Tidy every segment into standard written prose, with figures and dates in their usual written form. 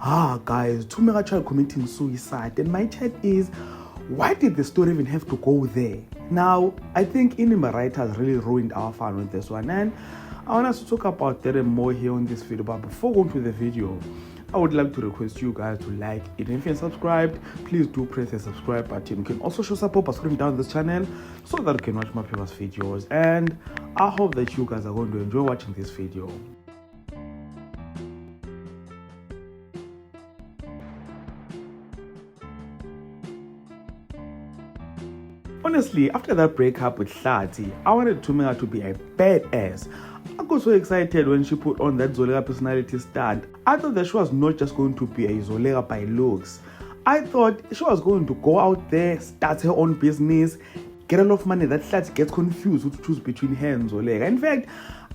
Guys, Thumeka tried committing suicide, and my chat is, why did the story even have to go there? Now, I think Inimba writers really ruined our fun with this one, and I want us to talk about that and more here on this video. But before going to the video, I would like to request you guys to like it. If you're subscribed, please do press the subscribe button. You can also show support by subscribing down this channel so that you can watch my previous videos. And I hope that you guys are going to enjoy watching this video. Honestly, after that breakup with Hlathi, I wanted Thumeka to be a badass. I got so excited when she put on that Zolega personality stunt. I thought that she was not just going to be a Zolega by looks. I thought she was going to go out there, start her own business, get a lot of money that Hlathi gets confused to choose between her and Zolega. In fact,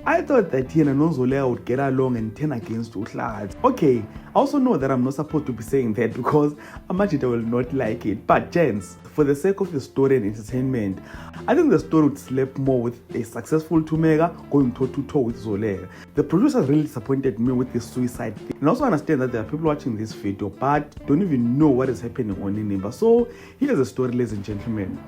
I thought that Tina and Zolega would get along and turn against Hlathi. Okay, I also know that I'm not supposed to be saying that because Amajita will not like it. But gents, for the sake of the story and entertainment, I think the story would slap more with a successful Thumeka going toe-to-toe with Zolega. The producers really disappointed me with this suicide thing. And also understand that there are people watching this video but don't even know what is happening on Inimba. So here's the story, ladies and gentlemen.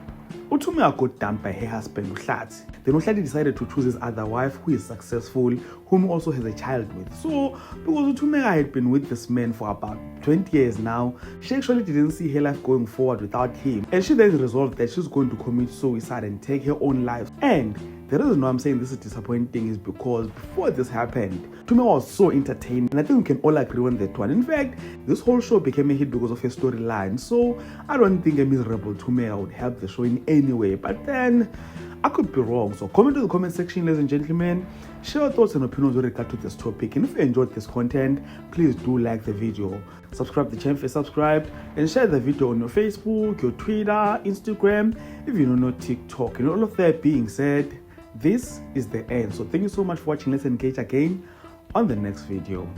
Thumeka got dumped by her husband Hlathi. Then Hlathi decided to choose his other wife, who is successful, whom he also has a child with. So because Thumeka had been with this man for about 20 years now, she actually didn't see her life going forward without him. And she then resolved that she's going to commit suicide and take her own life. And the reason why I'm saying this is disappointing is because before this happened, Thumeka was so entertaining, and I think we can all agree on that one. In fact, this whole show became a hit because of her storyline. So I don't think a miserable Thumeka would help the show in any way. But then I could be wrong. So comment in the comment section, ladies and gentlemen. Share your thoughts and opinions with regard to this topic. And if you enjoyed this content, please do like the video, subscribe to the channel if you're subscribed, and share the video on your Facebook, your Twitter, Instagram, if you don't know TikTok. And all of that being said, this is the end. So thank you so much for watching. Let's engage again on the next video.